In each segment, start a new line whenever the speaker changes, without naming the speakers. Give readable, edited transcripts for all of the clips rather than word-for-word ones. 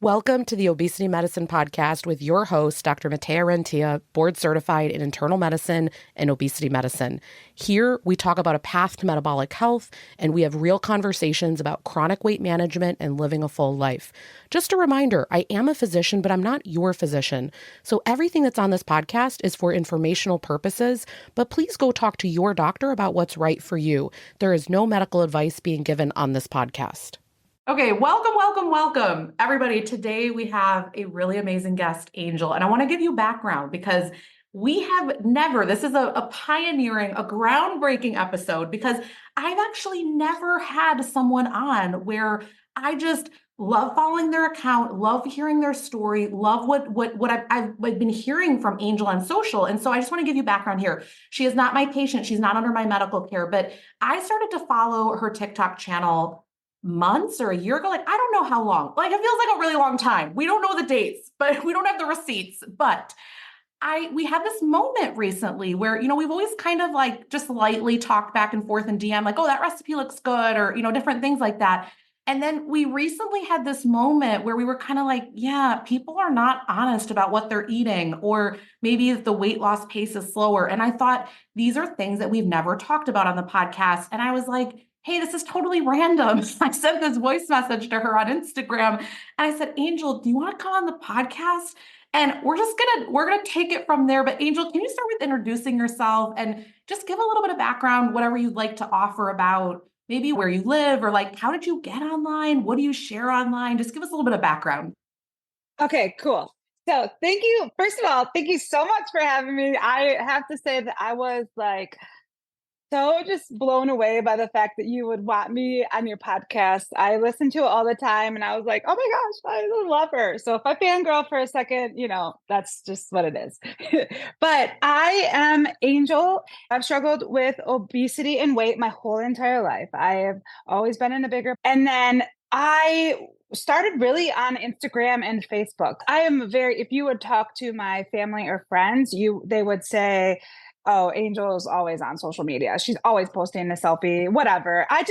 Welcome to the Obesity Medicine Podcast with your host, Dr. Rentea, board certified in internal medicine and obesity medicine. Here, we talk about a path to metabolic health, and we have real conversations about chronic weight management and living a full life. Just a reminder, I am a physician, but I'm not your physician. So everything that's on this podcast is for informational purposes, but please go talk to your doctor about what's right for you. There is no medical advice being given on this podcast. Okay, welcome, everybody. Today we have a really amazing guest, Angel, and I want to give you background because we have never, this is a pioneering, a groundbreaking episode because I've actually never had someone on where I just love following their account, love hearing their story, love what I've been hearing from Angel on social. And so I just want to give you background here. She is not my patient. She's not under my medical care, but I started to follow her TikTok channel months or a year ago. Like, I don't know how long. Like, it feels like a really long time. We don't know the dates, but we don't have the receipts. But we had this moment recently where, we've always kind of like just lightly talked back and forth in DM, like, oh, that recipe looks good, or, different things like that. And then we recently had this moment where we were kind of like, yeah, people are not honest about what they're eating, or maybe the weight loss pace is slower. And I thought these are things that we've never talked about on the podcast. And I was like, hey, this is totally random. I sent this voice message to her on Instagram and I said, Angel, do you want to come on the podcast? And we're going to take it from there. But Angel, can you start with introducing yourself and just give a little bit of background, whatever you'd like to offer about maybe where you live or like, how did you get online? What do you share online? Just give us a little bit of background.
Okay, cool. So thank you. First of all, thank you so much for having me. I have to say that I was like, so just blown away by the fact that you would want me on your podcast. I listen to it all the time and I was like, oh my gosh, I love her. So if I fangirl for a second, that's just what it is. But I am Angel. I've struggled with obesity and weight my whole entire life. I have always been in a bigger, and then I started really on Instagram and Facebook. I am if you would talk to my family or friends, they would say, oh, Angel's always on social media. She's always posting a selfie, whatever. I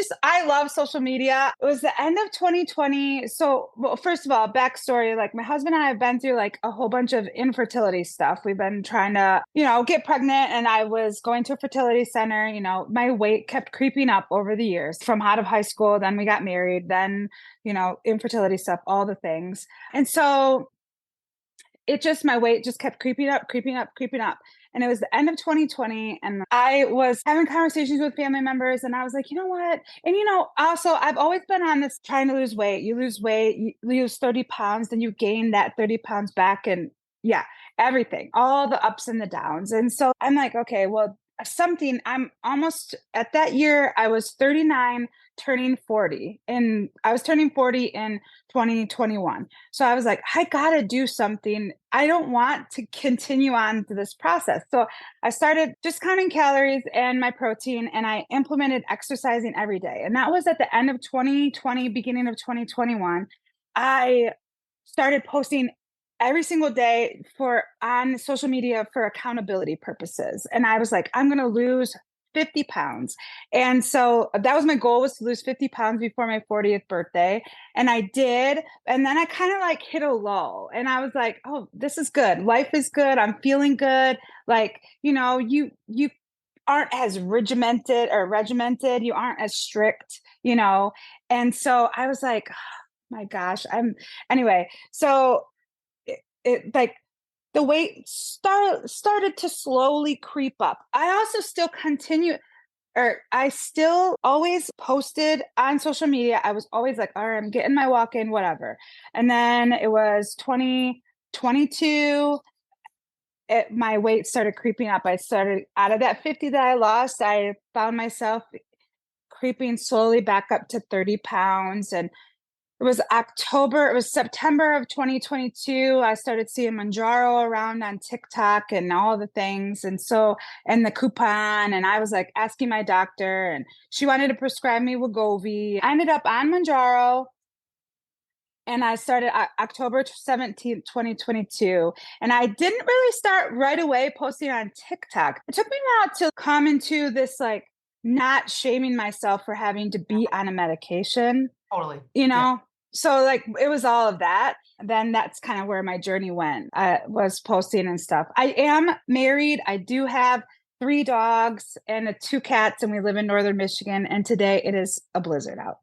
love social media. It was the end of 2020. So, well, first of all, backstory, like my husband and I have been through like a whole bunch of infertility stuff. We've been trying to, get pregnant, and I was going to a fertility center. My weight kept creeping up over the years from out of high school. Then we got married, then, infertility stuff, all the things. And so my weight just kept creeping up. And it was the end of 2020. And I was having conversations with family members and I was like, you know what? And, also I've always been on this trying to lose weight. You lose weight, you lose 30 pounds, then you gain that 30 pounds back. And yeah, everything, all the ups and the downs. And so I'm like, okay, well, I'm almost at that year, I was 39 turning 40, and I was turning 40 in 2021. So I was like, I gotta do something. I don't want to continue on to this process. So I started just counting calories and my protein, and I implemented exercising every day. And that was at the end of 2020, beginning of 2021. I started posting every single day on social media for accountability purposes. And I was like, I'm going to lose 50 pounds. And so that was my goal, was to lose 50 pounds before my 40th birthday. And I did. And then I kind of like hit a lull and I was like, oh, this is good. Life is good. I'm feeling good. Like, you aren't as regimented. You aren't as strict, And so I was like, oh, my gosh, anyway. So it like the weight started to slowly creep up. I also still I still always posted on social media. I was always like, all right, I'm getting my walk in, whatever. And then it was 2022. My weight started creeping up. I started out of that 50 that I lost. I found myself creeping slowly back up to 30 pounds. And it was September of 2022. I started seeing Manjaro around on TikTok and all the things. And the coupon, and I was like asking my doctor, and she wanted to prescribe me Wegovy. I ended up on Manjaro, and I started October 17th, 2022. And I didn't really start right away posting on TikTok. It took me a while to come into this, like, not shaming myself for having to be on a medication.
Totally.
Yeah. So like it was all of that. Then that's kind of where my journey went. I was posting and stuff. I am married. I do have 3 dogs and 2 cats, and we live in northern Michigan. And today it is a blizzard out.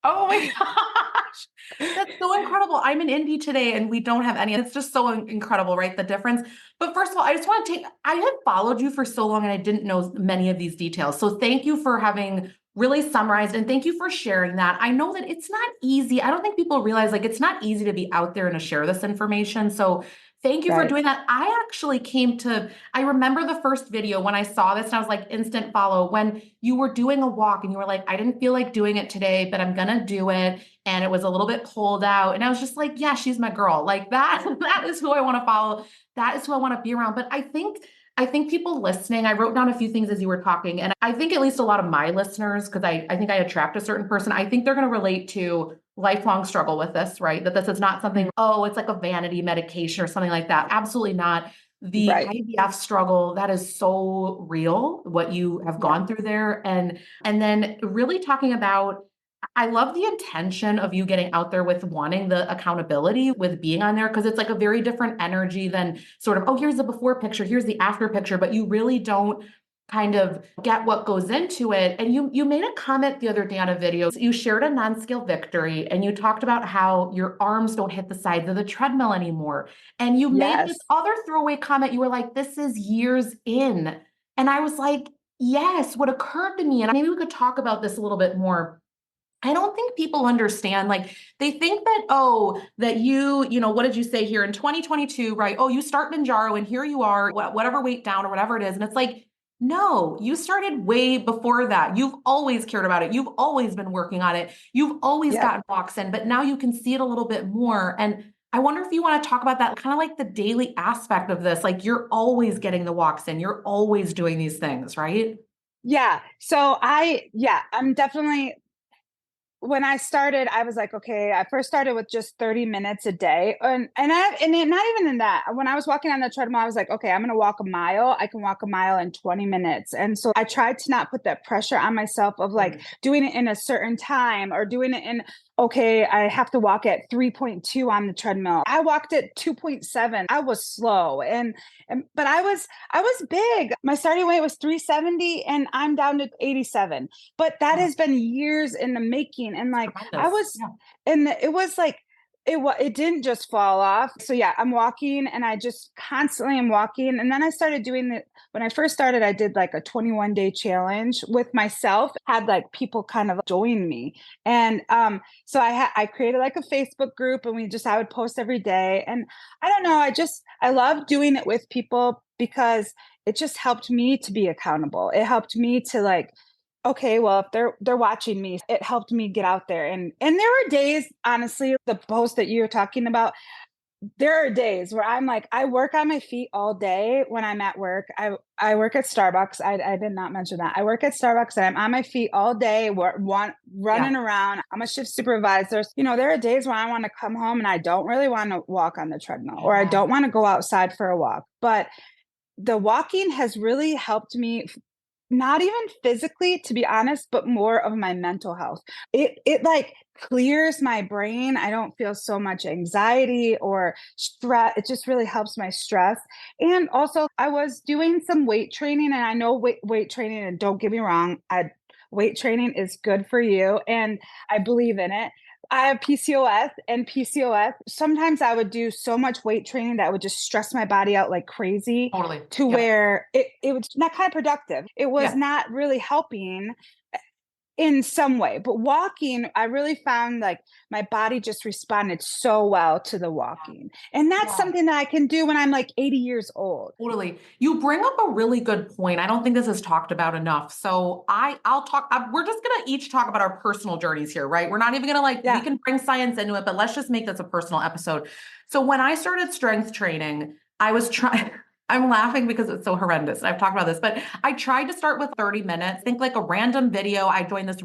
Oh my gosh. That's so incredible. I'm in Indy today and we don't have any. It's just so incredible, right? The difference. But first of all, I just want to I have followed you for so long and I didn't know many of these details. So thank you for having really summarized and thank you for sharing that. I know that it's not easy. I don't think people realize like it's not easy to be out there and to share this information. So thank you for
Right.
doing that. I actually I remember the first video when I saw this and I was like instant follow when you were doing a walk and you were like, I didn't feel like doing it today, but I'm going to do it. And it was a little bit cold out. And I was just like, yeah, she's my girl. Like that, that is who I want to follow. That is who I want to be around. But I think people listening, I wrote down a few things as you were talking. And I think at least a lot of my listeners, because I think I attract a certain person, I think they're going to relate to lifelong struggle with this, right? That this is not something, oh, it's like a vanity medication or something like that. Absolutely not. The
Right.
IVF struggle, that is so real, what you have
Yeah.
gone through there. And then really talking about I love the intention of you getting out there with wanting the accountability with being on there because it's like a very different energy than sort of, oh, here's the before picture, here's the after picture, but you really don't kind of get what goes into it. And you made a comment the other day on a video. You shared a non-scale victory and you talked about how your arms don't hit the sides of the treadmill anymore. And you made this
Yes.
other throwaway comment. You were like, this is years in. And I was like, yes, what occurred to me, and maybe we could talk about this a little bit more. I don't think people understand. Like they think that, oh, that you know, what did you say here in 2022, right? Oh, you start Manjaro and here you are, whatever weight down or whatever it is. And it's like, no, you started way before that. You've always cared about it. You've always been working on it. You've always
Yep.
gotten walks in, but now you can see it a little bit more. And I wonder if you want to talk about that kind of like the daily aspect of this. Like you're always getting the walks in, you're always doing these things, right?
Yeah. So I'm definitely when I started, I was like, okay, I first started with just 30 minutes a day. Not even in that. When I was walking on the treadmill, I was like, okay, I'm going to walk a mile. I can walk a mile in 20 minutes. And so I tried to not put that pressure on myself of like doing it in a certain time or doing it in, okay, I have to walk at 3.2 on the treadmill. I walked at 2.7. I was slow. But I was big. My starting weight was 370 and I'm down to 87. But that has been years in the making. And like I
Tremendous.
was and it was like it didn't just fall off. So yeah, I'm walking and I just constantly am walking. And then I started doing the when I first started, I did like a 21-day challenge with myself, had like people kind of join me. And so I created like a Facebook group and I would post every day. And I don't know, I love doing it with people because it just helped me to be accountable. It helped me to like, okay, well, if they're watching me, it helped me get out there. And there were days, honestly, the post that you're talking about, there are days where I'm like, I work on my feet all day when I'm at work. I work at Starbucks. I did not mention that. I work at Starbucks and I'm on my feet all day, running around. I'm a shift supervisor. You know, there are days when I want to come home and I don't really want to walk on the treadmill or I
Yeah.
don't want to go outside for a walk. But the walking has really helped me not even physically, to be honest, but more of my mental health. It like clears my brain. I don't feel so much anxiety or stress. It just really helps my stress. And also, I was doing some weight training, and I know weight training. And don't get me wrong, weight training is good for you, and I believe in it. I have PCOS, and PCOS, sometimes I would do so much weight training that would just stress my body out like crazy
Totally.
to
Yep.
where it was not kind of productive. It was
Yeah.
not really helping in some way. But walking, I really found like my body just responded so well to the walking. And that's
Yeah.
something that I can do when I'm like 80 years old.
Totally. You bring up a really good point. I don't think this is talked about enough. So I'll talk, we're just going to each talk about our personal journeys here, right? We're not even going to like, we
Yeah.
can bring science into it, but let's just make this a personal episode. So when I started strength training, I was trying, I'm laughing because it's so horrendous. I've talked about this, but I tried to start with 30 minutes. Think like a random video. I joined this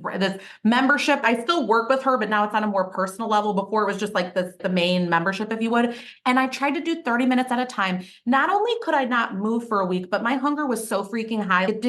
membership. I still work with her, but now it's on a more personal level. Before it was just like the main membership, if you would. And I tried to do 30 minutes at a time. Not only could I not move for a week, but my hunger was so freaking high. It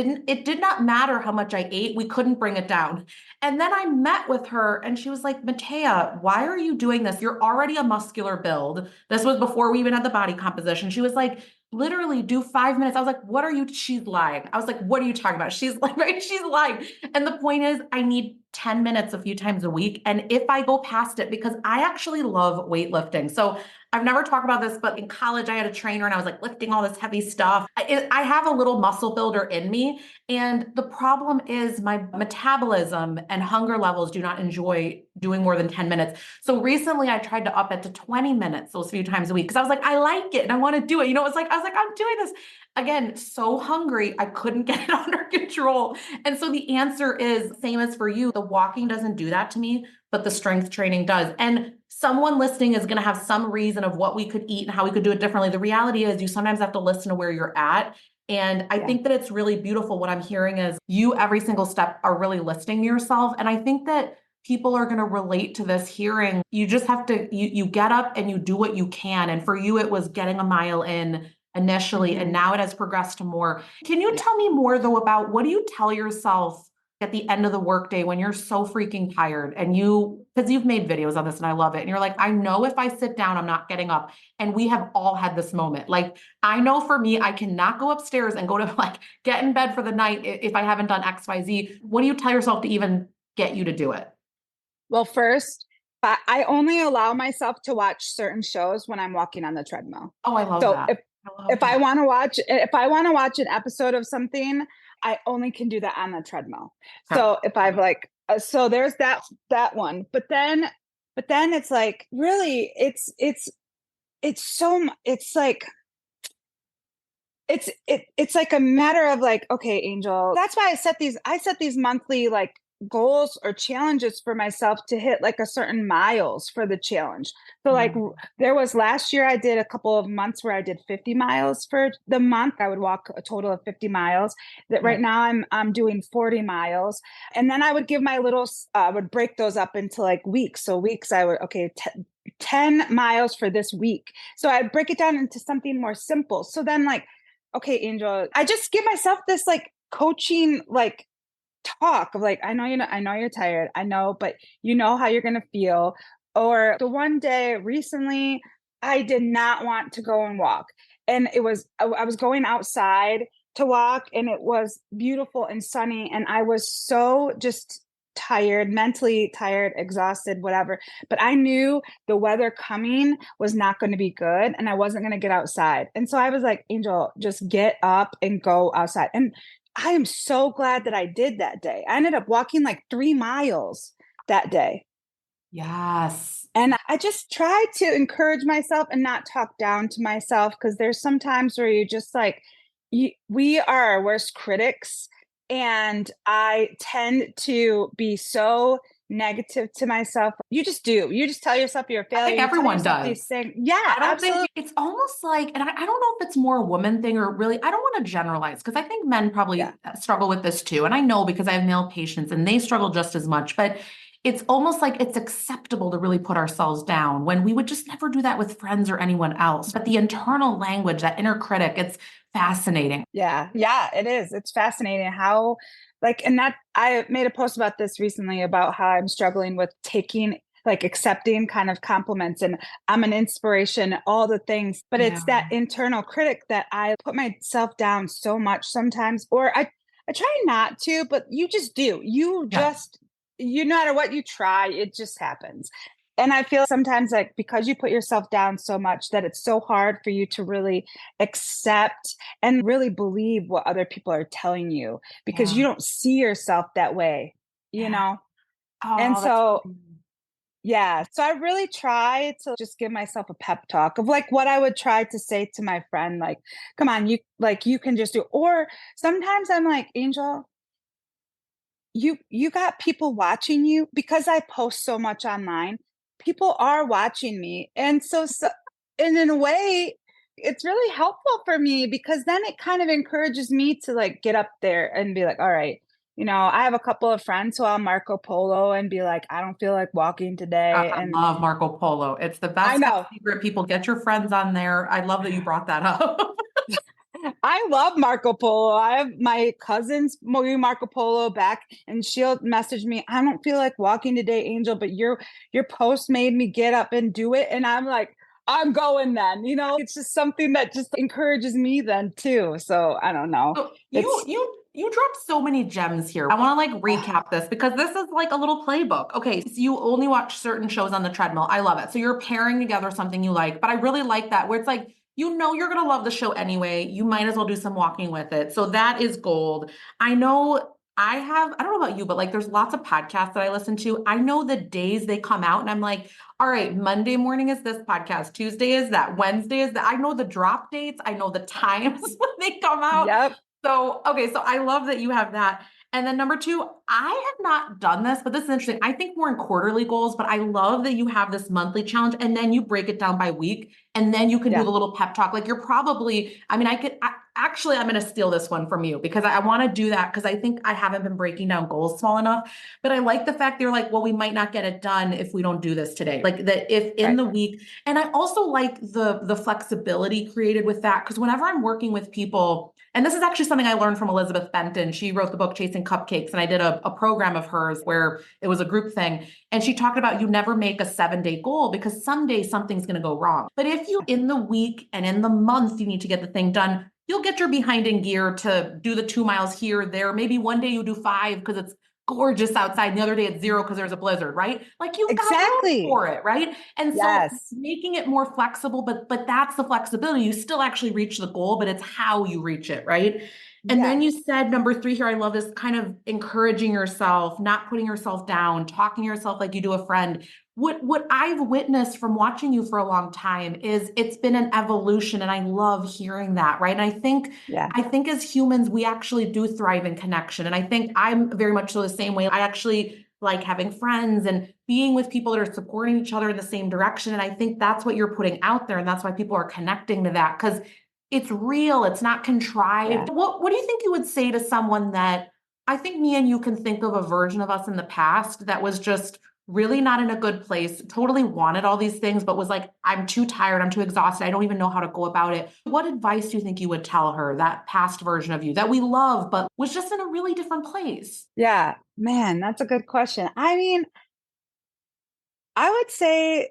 did not matter how much I ate. We couldn't bring it down. And then I met with her and she was like, Matea, why are you doing this? You're already a muscular build. This was before we even had the body composition. She was like, literally do 5 minutes. I was like, what are you? She's lying. I was like, what are you talking about? She's like, right? She's lying. And the point is, I need 10 minutes a few times a week. And if I go past it, because I actually love weightlifting. So I've never talked about this, but in college, I had a trainer and I was like lifting all this heavy stuff. I have a little muscle builder in me. And the problem is my metabolism and hunger levels do not enjoy doing more than 10 minutes. So recently I tried to up it to 20 minutes those few times a week because I was like, I like it and I want to do it. I was like, I'm doing this. Again, so hungry, I couldn't get it under control. And so the answer is same as for you. The walking doesn't do that to me, but the strength training does. And someone listening is going to have some reason of what we could eat and how we could do it differently. The reality is you sometimes have to listen to where you're at. And I think that it's really beautiful. What I'm hearing is you every single step are really listening to yourself. And I think that people are going to relate to this hearing. You just have to, you get up and you do what you can. And for you, it was getting a mile in initially, and now it has progressed to more. Can you tell me more though about what do you tell yourself at the end of the workday when you're so freaking tired and because you've made videos on this and I love it. And you're like, I know if I sit down, I'm not getting up. And we have all had this moment. Like, I know for me, I cannot go upstairs and go to like get in bed for the night if I haven't done X, Y, Z. What do you tell yourself to even get you to do it?
Well, first, I only allow myself to watch certain shows when I'm walking on the treadmill.
Oh, I love
So
that. I love
if I
that.
want to watch an episode of something, I only can do that on the treadmill.
Okay.
So if I've like so there's that one. But then it's like really it's so it's like it's like a matter of like, okay, Angel, that's why I set these monthly like goals or challenges for myself to hit like a certain miles for the challenge. So like there was last year I did a couple of months where I did 50 miles for the month. I would walk a total of 50 miles. That right now I'm doing 40 miles. And then I would give my little would break those up into like weeks. So weeks I would 10 miles for this week. So I'd break it down into something more simple. So then like, okay, Angel, I just give myself this like coaching like talk of like, I know you're tired. I know, but you know how you're gonna feel. Or the one day recently, I did not want to go and walk. And I was going outside to walk and it was beautiful and sunny. And I was so just tired, mentally tired, exhausted, whatever. But I knew the weather coming was not going to be good and I wasn't going to get outside. And so I was like, Angel, just get up and go outside. And I am so glad that I did that day. I ended up walking like 3 miles that day.
Yes.
And I just try to encourage myself and not talk down to myself because there's some times where you just like, we are our worst critics. And I tend to be so negative to myself. You just do. You just tell yourself you're a failure.
I think everyone does.
These things. Yeah,
I don't
absolutely.
think it's almost like, and I don't know if it's more a woman thing or really, I don't want to generalize because I think men probably struggle with this too. And I know because I have male patients and they struggle just as much, but it's almost like it's acceptable to really put ourselves down when we would just never do that with friends or anyone else. But the internal language, that inner critic, it's fascinating.
Yeah, it is. It's fascinating how, like, and that I made a post about this recently about how I'm struggling with accepting kind of compliments and I'm an inspiration, all the things. But it's that internal critic that I put myself down so much sometimes, or I try not to, but you just do. No matter what you try, it just happens. And I feel sometimes like because you put yourself down so much that it's so hard for you to really accept and really believe what other people are telling you because you don't see yourself that way, you know? And so, so I really try to just give myself a pep talk of like what I would try to say to my friend, like, come on, you can just do, or sometimes I'm like, Angel, you got people watching you because I post so much online. People are watching me. And so and in a way, it's really helpful for me because then it kind of encourages me to like get up there and be like, all right, I have a couple of friends who I'll Marco Polo and be like, I don't feel like walking
Gosh,
today.
I
And
love Marco Polo. It's the
I
best kept
know
secret. People, get your friends on there. I love that you brought that up.
I love Marco Polo. I have my cousin's Marco Polo back, and she'll message me, I don't feel like walking today, Angel, but your post made me get up and do it. And I'm like, I'm going then. It's just something that just encourages me then too. So I don't know.
So
It's
you dropped so many gems here. I want to like recap this because this is like a little playbook. Okay, so you only watch certain shows on the treadmill. I love it. So you're pairing together something you like, but I really like that where it's like you're going to love the show anyway. You might as well do some walking with it. So that is gold. I know I don't know about you, but like there's lots of podcasts that I listen to. I know the days they come out and I'm like, all right, Monday morning is this podcast, Tuesday is that, Wednesday is that. I know the drop dates, I know the times when they come out.
yep.
So, okay, so I love that you have that. And then number two, I have not done this, but this is interesting. I think more in quarterly goals, but I love that you have this monthly challenge and then you break it down by week and then you can do
Yeah.
the little pep talk. Like you're probably, I mean, actually, I'm going to steal this one from you because I want to do that because I think I haven't been breaking down goals small enough. But I like the fact they're like, well, we might not get it done if we don't do this today. Like that if in
Right.
the week, and I also like the flexibility created with that because whenever I'm working with people, and this is actually something I learned from Elizabeth Benton. She wrote the book Chasing Cupcakes, and I did a program of hers where it was a group thing. And she talked about you never make a 7-day goal because someday something's going to go wrong. But if you in the week and in the month, you need to get the thing done, you'll get your behind in gear to do the 2 miles here or there. Maybe one day you do 5 because it's gorgeous outside and the other day it's 0 because there's a blizzard, right? Like you've got room
Exactly.
for it, right? And so
Yes.
making it more flexible, but that's the flexibility. You still actually reach the goal, but it's how you reach it, right? And
Yeah.
then you said number 3 here, I love this kind of encouraging yourself, not putting yourself down, talking to yourself like you do a friend. What I've witnessed from watching you for a long time is it's been an evolution, and I love hearing that, right? And
Yeah.
I think as humans, we actually do thrive in connection. And I think I'm very much so the same way. I actually like having friends and being with people that are supporting each other in the same direction. And I think that's what you're putting out there. And that's why people are connecting to that because it's real, it's not contrived.
Yeah.
What do you think you would say to someone that I think me and you can think of a version of us in the past that was just really not in a good place, totally wanted all these things, but was like, I'm too tired, I'm too exhausted, I don't even know how to go about it. What advice do you think you would tell her, that past version of you that we love, but was just in a really different place?
Yeah. Man, that's a good question. I mean, I would say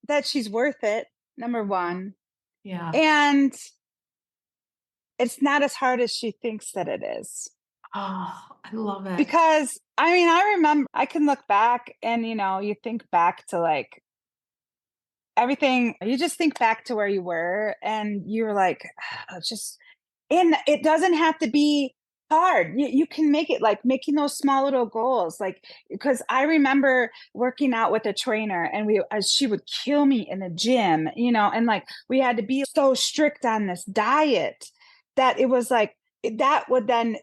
that she's worth it, number one.
Yeah.
And it's not as hard as she thinks that it is.
Oh, I love it.
Because I mean, I remember I can look back and you think back to like everything, you just think back to where you were and you're like, it's just, and it doesn't have to be hard. You can make it like making those small little goals. Like, because I remember working out with a trainer and she would kill me in the gym, and like we had to be so strict on this diet that it was like, that would then,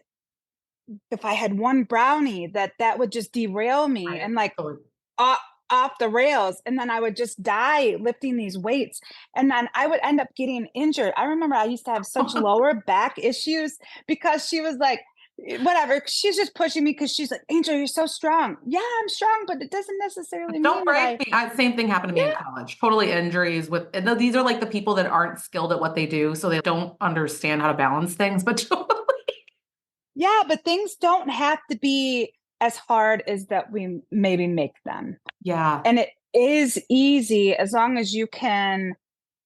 if I had one brownie, that would just derail me
Right.
and like
So
off, off the rails. And then I would just die lifting these weights. And then I would end up getting injured. I remember I used to have such lower back issues because she was like, whatever, she's just pushing me because she's like, Angel, you're so strong. Yeah, I'm strong, but it doesn't necessarily
don't
mean that
break me. Same thing happened to me in
yeah,
college. Totally injuries with, and these are like the people that aren't skilled at what they do. So they don't understand how to balance things, but
yeah, but things don't have to be as hard as that we maybe make them.
yeah.
And it is easy as long as you can.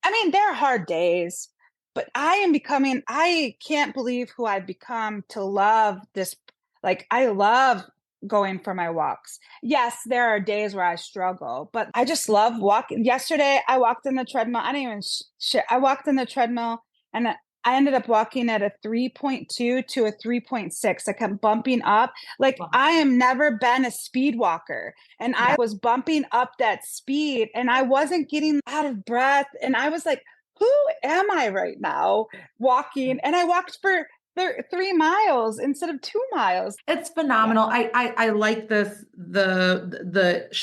I mean, there are hard days, but I can't believe who I've become to love this. Like, I love going for my walks. Yes, there are days where I struggle, but I just love walking. Yesterday, I walked in the treadmill. I didn't even shit. I walked in the treadmill and I ended up walking at a 3.2 to a 3.6. I kept bumping up. Like,
Wow.
I am never been a speed walker and I
Yeah.
was bumping up that speed and I wasn't getting out of breath. And I was like, who am I right now walking? And I walked for 3 miles instead of 2 miles.
It's
Yeah.
phenomenal. I like this,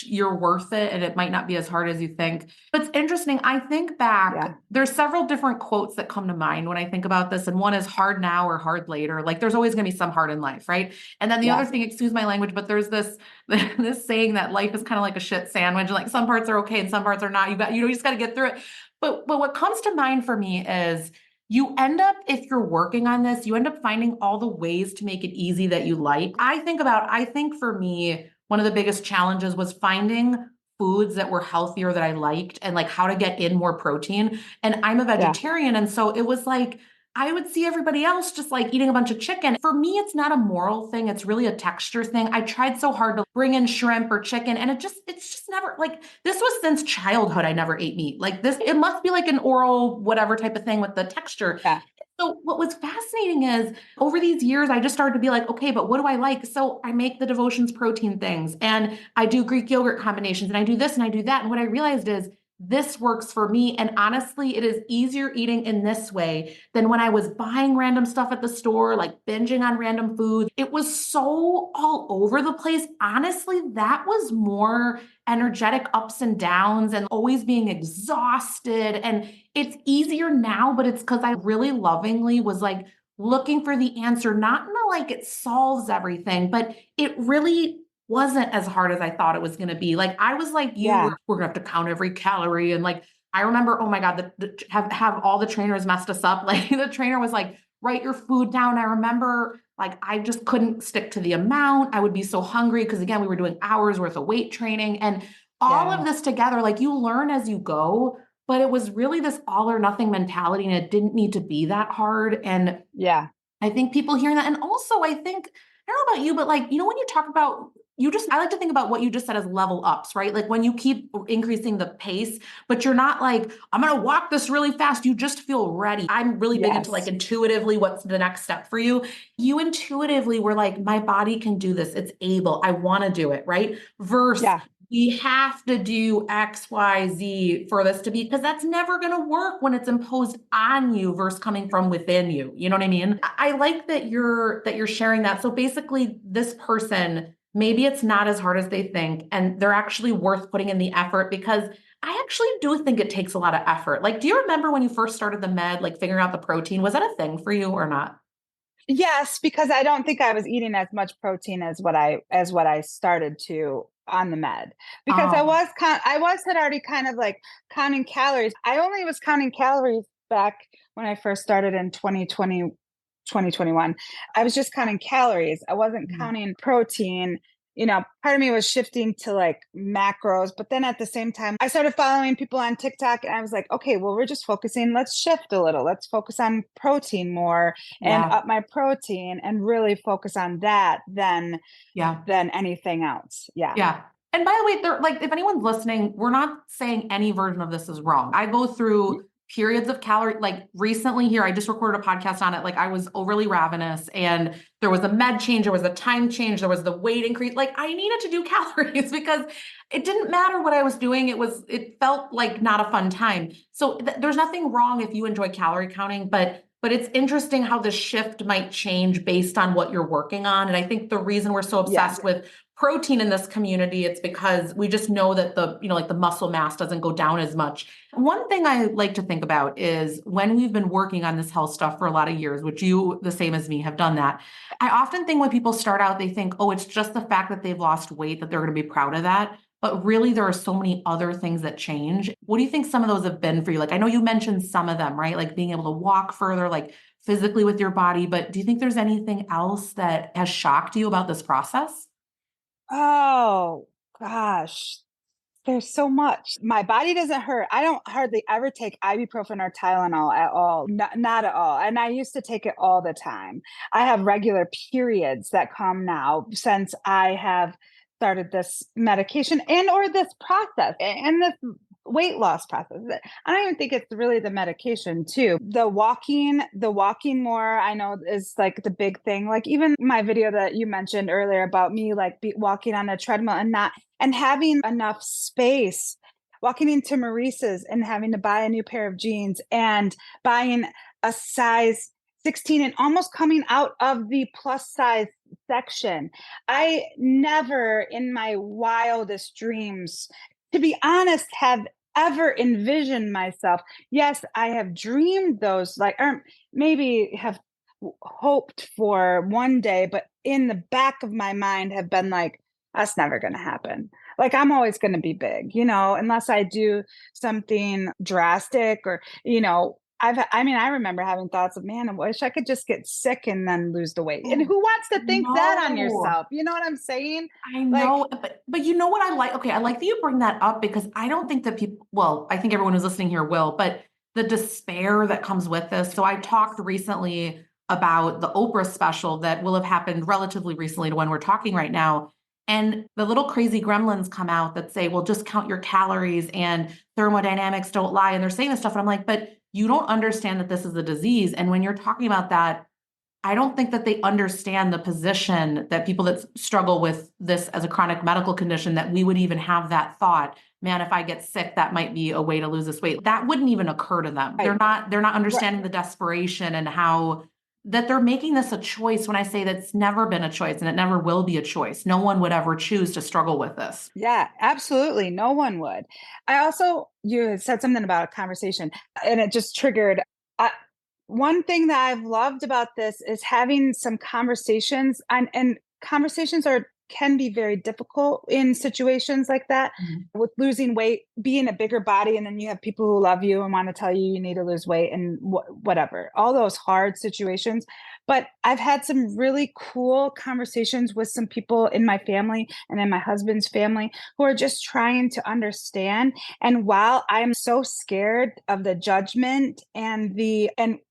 you're worth it and it might not be as hard as you think. But it's interesting. I think back,
Yeah.
there's several different quotes that come to mind when I think about this. And one is hard now or hard later. Like there's always going to be some hard in life, right? And then the other
Yeah.
thing, excuse my language, but there's this, this saying that life is kind of like a shit sandwich. And like some parts are okay and some parts are not. You just got to get through it. But what comes to mind for me is you end up, if you're working on this, you end up finding all the ways to make it easy that you like. I think for me, one of the biggest challenges was finding foods that were healthier that I liked and like how to get in more protein. And I'm a
Yeah.
vegetarian. And so it was like, I would see everybody else just like eating a bunch of chicken. For me, it's not a moral thing. It's really a texture thing. I tried so hard to bring in shrimp or chicken and it's just never like, this was since childhood. I never ate meat like this. It must be like an oral, whatever type of thing with the texture.
Yeah.
So what was fascinating is over these years, I just started to be like, okay, but what do I like? So I make the devotions protein things and I do Greek yogurt combinations and I do this and I do that. And what I realized is this works for me. And honestly, it is easier eating in this way than when I was buying random stuff at the store, like binging on random food. It was so all over the place. Honestly, that was more energetic ups and downs and always being exhausted. And it's easier now, but it's because I really lovingly was like looking for the answer, not in the like it solves everything, but it really wasn't as hard as I thought it was going to be. Like I was like you,
Yeah.
we're going to have to count every calorie. And like, I remember, oh my God, have all the trainers messed us up. Like the trainer was like, write your food down. I remember like, I just couldn't stick to the amount. I would be so hungry because again, we were doing hours worth of weight training and all
Yeah.
of this together, like you learn as you go, but it was really this all or nothing mentality and it didn't need to be that hard. And
Yeah.
I think people hearing that, and also I think, I don't know about you, but like, when you talk about, I like to think about what you just said as level ups, right? Like when you keep increasing the pace, but you're not like, I'm going to walk this really fast. You just feel ready. I'm really big into like
Yes.
intuitively, what's the next step for you? You intuitively were like, my body can do this. It's able. I want to do it, right? Versus
Yeah.
we have to do X, Y, Z for this to be, because that's never going to work when it's imposed on you versus coming from within you. You know what I mean? I like that you're sharing that. So basically this person, maybe it's not as hard as they think, and they're actually worth putting in the effort because I actually do think it takes a lot of effort. Like, do you remember when you first started the med, like figuring out the protein? Was that a thing for you or not?
Yes, because I don't think I was eating as much protein as what I started to on the med. Because
Oh,
I was had already kind of like counting calories. I only was counting calories back when I first started in 2020 2021. I was just counting calories. I wasn't
yeah.
counting protein. Part of me was shifting to like macros, but then at the same time, I started following people on TikTok and I was like, okay, well, we're just focusing. Let's shift a little. Let's focus on protein more and
Yeah.
up my protein and really focus on that
Yeah.
than anything else. Yeah.
Yeah. And by the way, they're like, if anyone's listening, we're not saying any version of this is wrong. I go through periods of calorie, like recently here, I just recorded a podcast on it. Like I was overly ravenous and there was a med change, there was a time change, there was the weight increase. Like I needed to do calories because it didn't matter what I was doing. It felt like not a fun time. So there's nothing wrong if you enjoy calorie counting, but it's interesting how the shift might change based on what you're working on. And I think the reason we're so
Yeah.
obsessed with protein in this community, it's because we just know that like the muscle mass doesn't go down as much. One thing I like to think about is when we've been working on this health stuff for a lot of years, which you, the same as me, have done that. I often think when people start out, they think, oh, it's just the fact that they've lost weight that they're going to be proud of that. But really, there are so many other things that change. What do you think some of those have been for you? Like, I know you mentioned some of them, right? Like being able to walk further, like physically with your body. But do you think there's anything else that has shocked you about this process?
Oh gosh. There's so much. My body doesn't hurt. I don't hardly ever take ibuprofen or Tylenol at all. Not at all. And I used to take it all the time. I have regular periods that come now since I have started this medication and or this process and this weight loss process. I don't even think it's really the medication too. The walking more, I know is like the big thing. Like even my video that you mentioned earlier about me like walking on a treadmill and having enough space, walking into Maurice's and having to buy a new pair of jeans and buying a size 16 and almost coming out of the plus size section. I never in my wildest dreams, to be honest, have ever envisioned myself. Yes, I have dreamed those, like, or maybe have hoped for one day, but in the back of my mind have been like, that's never going to happen. Like, I'm always going to be big, unless I do something drastic or, I remember having thoughts of, man, I wish I could just get sick and then lose the weight. And
Oh,
who wants to think that on
no.
yourself? You know what I'm saying?
I
Like,
know, but you know what I like? Okay, I like that you bring that up because I don't think that people, well, I think everyone who's listening here will, but the despair that comes with this. So I talked recently about the Oprah special that will have happened relatively recently to when we're talking right now. And the little crazy gremlins come out that say, well, just count your calories and thermodynamics don't lie. And they're saying this stuff. And I'm like, but you don't understand that this is a disease. And when you're talking about that, I don't think that they understand the position that people that struggle with this as a chronic medical condition, that we would even have that thought, man, if I get sick, that might be a way to lose this weight. That wouldn't even occur to them.
right,
They're not
right.
understanding the desperation and how that they're making this a choice when I say that's never been a choice and it never will be a choice. No one would ever choose to struggle with this.
Yeah, absolutely. No one would. You had said something about a conversation and it just triggered. I, One thing that I've loved about this is having some conversations, and conversations can be very difficult in situations like that
Mhm.
with losing weight, being a bigger body, and then you have people who love you and want to tell you you need to lose weight and whatever, all those hard situations. But I've had some really cool conversations with some people in my family and in my husband's family who are just trying to understand. And while I'm so scared of the judgment and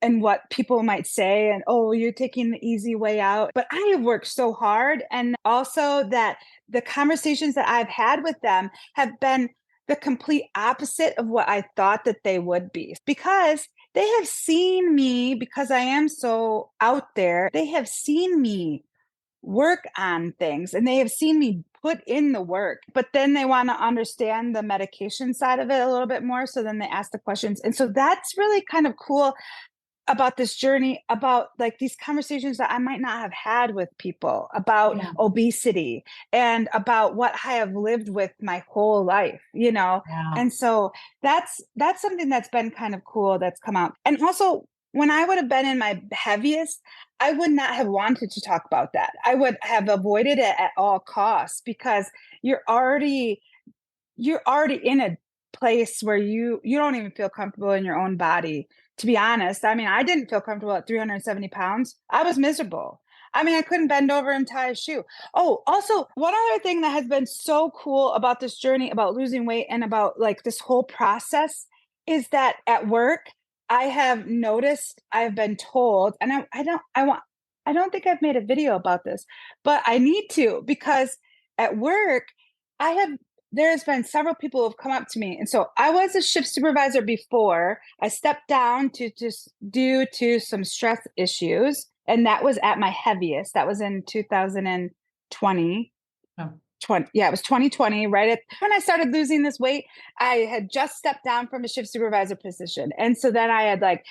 and what people might say, and oh, you're taking the easy way out, but I have worked so hard, and also that the conversations that I've had with them have been the complete opposite of what I thought that they would be, because they have seen me, because I am so out there. They have seen me work on things and they have seen me put in the work, but then they want to understand the medication side of it a little bit more. So then they ask the questions. And so that's really kind of cool about this journey, about like these conversations that I might not have had with people about
Yeah.
obesity and about what I have lived with my whole life.
Yeah.
And so that's something that's been kind of cool that's come out. And also, when I would have been in my heaviest, I would not have wanted to talk about that. I would have avoided it at all costs, because you're already you're already in a place where you don't even feel comfortable in your own body, to be honest. I mean, I didn't feel comfortable at 370 pounds. I was miserable. I mean, I couldn't bend over and tie a shoe. Oh, also, one other thing that has been so cool about this journey, about losing weight and about like this whole process, is that at work, I have noticed, I've been told, and I don't think I've made a video about this, but I need to, because at work, I have there's been several people who have come up to me. And so I was a shift supervisor before. I stepped down to just due to some stress issues. And that was at my heaviest. That was in 2020.
Yeah.
Yeah, it was 2020, right at when I started losing this weight. I had just stepped down from a shift supervisor position. And so then I had like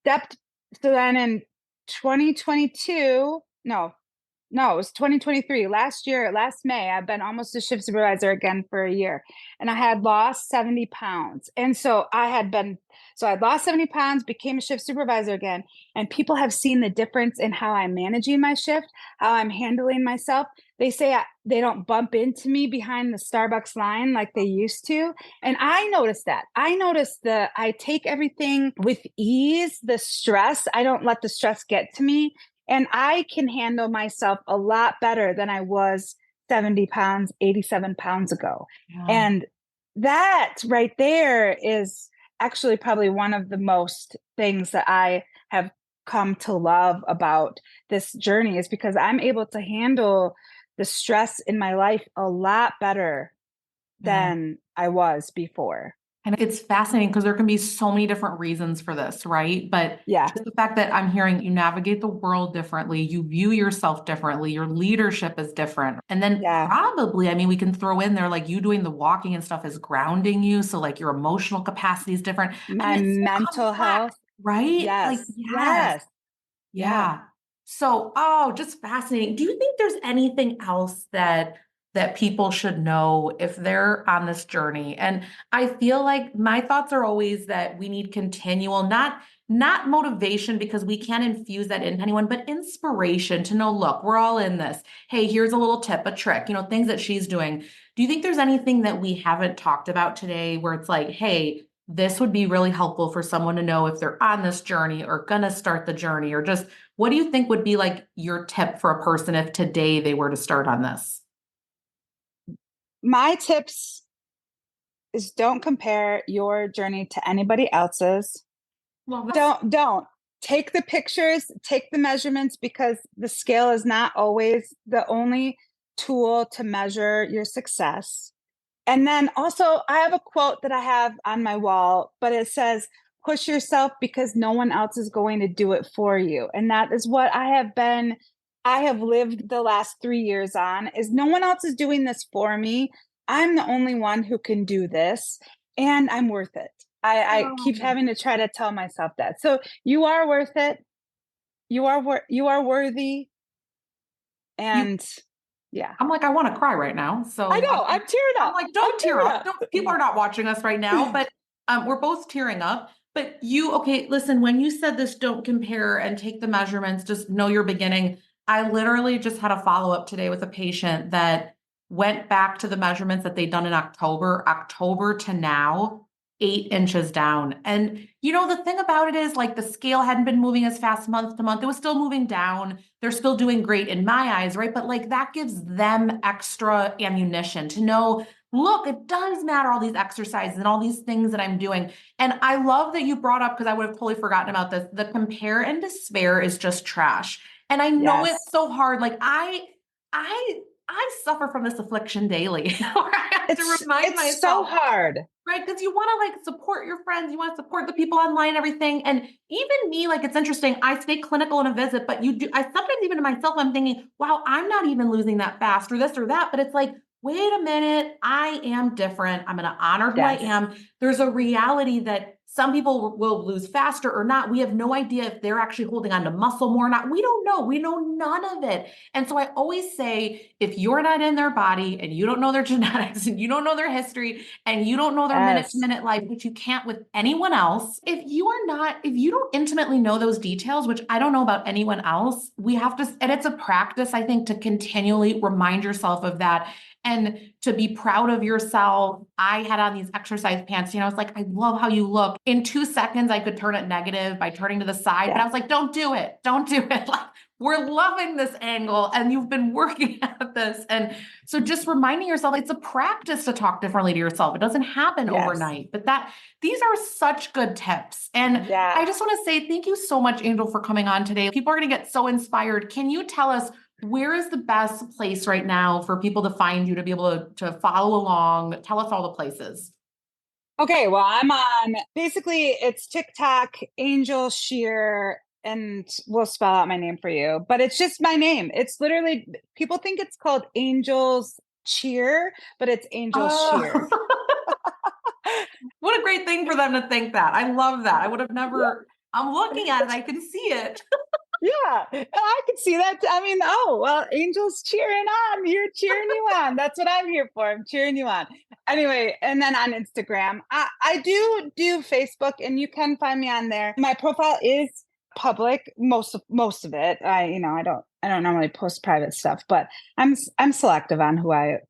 stepped, so then in 2022, no, it was 2023. Last year, last May, I've been almost a shift supervisor again for a year. And I had lost 70 pounds. And so I'd lost 70 pounds, became a shift supervisor again. And people have seen the difference in how I'm managing my shift, how I'm handling myself. They say they don't bump into me behind the Starbucks line like they used to. And I noticed that. I take everything with ease, the stress. I don't let the stress get to me. And I can handle myself a lot better than I was 70 pounds, 87 pounds ago.
Yeah.
And that right there is actually probably one of the most things that I have come to love about this journey, is because I'm able to handle the stress in my life a lot better
Yeah.
than I was before.
And it's fascinating because there can be so many different reasons for this, right? But
Yeah.
just the fact that I'm hearing you navigate the world differently, you view yourself differently, your leadership is different. And then
Yeah.
probably, I mean, we can throw in there like you doing the walking and stuff is grounding you. So like your emotional capacity is different. I
My
mean, it's so
mental
complex,
health.
right? Like,
Yes.
yes.
Yes.
Yeah. So, oh, just fascinating. Do you think there's anything else that people should know if they're on this journey? And I feel like my thoughts are always that we need continual, not motivation because we can't infuse that into anyone, but inspiration to know, look, we're all in this. Hey, here's a little tip, a trick, things that she's doing. Do you think there's anything that we haven't talked about today where it's like, hey, this would be really helpful for someone to know if they're on this journey or gonna start the journey, or just what do you think would be like your tip for a person if today they were to start on this?
My tips is don't compare your journey to anybody else's.
Well, this,
Don't take the pictures, take the measurements, because the scale is not always the only tool to measure your success. And then also, I have a quote that I have on my wall, but it says, push yourself because no one else is going to do it for you. And that is what I have lived the last 3 years on, is no one else is doing this for me. I'm the only one who can do this, and I'm worth it. I keep having to try to tell myself that. So you are worth it. You are worthy.
you,
And yeah,
I'm like, I want to cry right now.
I
So
know. I'm tearing
I'm
up.
like,
I'm
don't tear
tearing
up.
up.
Don't, people are not watching us right now, but we're both tearing up. But okay, listen, when you said this, don't compare and take the measurements, just know your beginning. I literally just had a follow-up today with a patient that went back to the measurements that they'd done in October to now, 8 inches down. And the thing about it is, like, the scale hadn't been moving as fast month to month. It was still moving down. They're still doing great in my eyes, right? But like that gives them extra ammunition to know, look, it does matter, all these exercises and all these things that I'm doing. And I love that you brought up, because I would have totally forgotten about this. The compare and despair is just trash. And I know
Yes.
it's so hard. Like I suffer from this affliction daily where I have to remind
It's so
myself,
hard.
right? Because you want to like support your friends, you want to support the people online and everything. And even me, like, it's interesting. I stay clinical in a visit, but I sometimes even to myself, I'm thinking, wow, I'm not even losing that fast or this or that. But it's like, wait a minute, I am different. I'm going to honor who I
Yes.
am. There's a reality that some people will lose faster or not. We have no idea if they're actually holding on to muscle more or not. We don't know. We know none of it. And so I always say, if you're not in their body and you don't know their genetics and you don't know their history and you don't know their minute to
Yes.
minute life, which you can't with anyone else, if you don't intimately know those details, which I don't know about anyone else, we have to, and it's a practice, I think, to continually remind yourself of that and to be proud of yourself. I had on these exercise pants, I was like, I love how you look. In 2 seconds, I could turn it negative by turning to the side, but
Yeah.
I was like, don't do it. Don't do it. Like, we're loving this angle and you've been working at this. And so just reminding yourself, it's a practice to talk differently to yourself. It doesn't happen
Yes.
overnight, but these are such good tips. And I
Yes.
just want to say thank you so much, Angel, for coming on today. People are going to get so inspired. Can you tell us, where is the best place right now for people to find you, to be able to follow along? Tell us all the places.
Okay, well, I'm on, basically it's TikTok, Angel Scheer, and we'll spell out my name for you, but it's just my name. It's literally, people think it's called Angel's Cheer, but it's Angel Scheer.
Oh, what a great thing for them to think that. I love that. I would have never, I'm looking at it, I can see it.
Yeah, I can see that. I mean, oh, well, Angel's cheering on. You're cheering you on. That's what I'm here for. I'm cheering you on. Anyway, and then on Instagram, I do Facebook, and you can find me on there. My profile is public, most of it. I don't normally post private stuff, but I'm selective on who I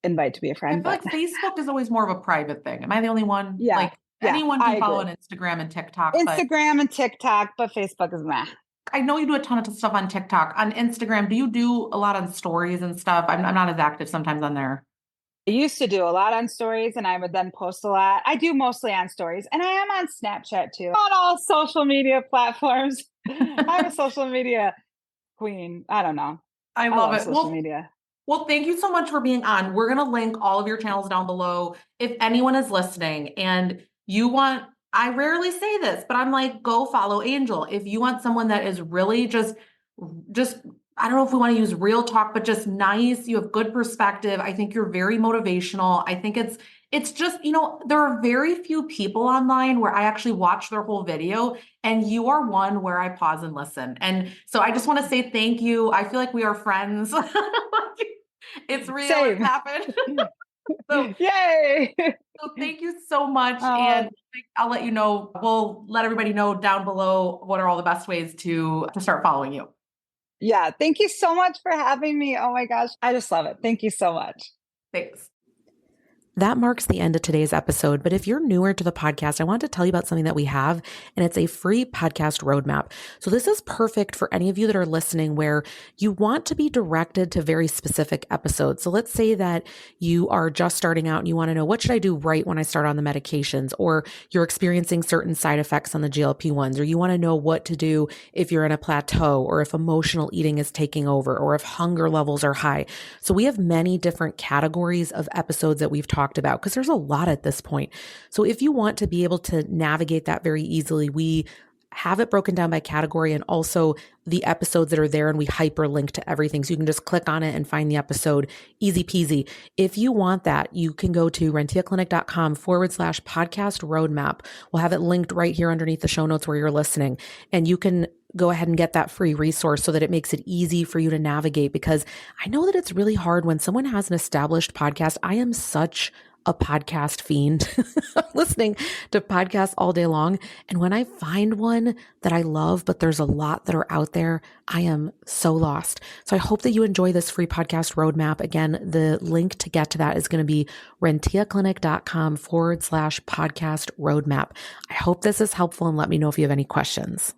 invite to be a
I
friend.
feel
But
like Facebook is always more of a private thing. Am I the only one?
yeah,
Like,
yeah,
anyone
I
can follow
agree.
on Instagram and TikTok, but
Instagram and TikTok, but Facebook is meh.
I know you do a ton of stuff on TikTok. On Instagram, do you do a lot on stories and stuff? I'm not as active sometimes on there.
I used to do a lot on stories, and I would then post a lot. I do mostly on stories, and I am on Snapchat too. On all social media platforms. I'm a social media queen. I don't know.
I
I
love
love
it.
social media.
Well, thank you so much for being on. We're going to link all of your channels down below. If anyone is listening and you want, I rarely say this, but I'm like, go follow Angel. If you want someone that is really just, I don't know if we want to use real talk, but just nice. You have good perspective. I think you're very motivational. I think
it's just, there are very few people online where I actually watch their whole video, and you are one where I pause and listen. And so I just want to say thank you. I feel like we are friends. It's real.
Same.
It's happened. So,
Yay.
so thank you so much. And I'll let you know, we'll let everybody know down below what are all the best ways to start following you.
Yeah. Thank you so much for having me. Oh my gosh. I just love it. Thank you so much.
Thanks.
That marks the end of today's episode. But if you're newer to the podcast, I want to tell you about something that we have, and it's a free podcast roadmap. So this is perfect for any of you that are listening where you want to be directed to very specific episodes. So let's say that you are just starting out and you want to know, what should I do right when I start on the medications? Or you're experiencing certain side effects on the GLP-1s, or you want to know what to do if you're in a plateau, or if emotional eating is taking over, or if hunger levels are high. So we have many different categories of episodes that we've talked about, because there's a lot at this point. So if you want to be able to navigate that very easily, we have it broken down by category, and also the episodes that are there, and we hyperlink to everything. So you can just click on it and find the episode, easy peasy. If you want that, you can go to renteaclinic.com/podcast roadmap. We'll have it linked right here underneath the show notes where you're listening. And you can go ahead and get that free resource so that it makes it easy for you to navigate, because I know that it's really hard when someone has an established podcast. I am such a podcast fiend. I'm listening to podcasts all day long. And when I find one that I love, but there's a lot that are out there, I am so lost. So I hope that you enjoy this free podcast roadmap. Again, the link to get to that is going to be renteaclinic.com/podcast roadmap. I hope this is helpful, and let me know if you have any questions.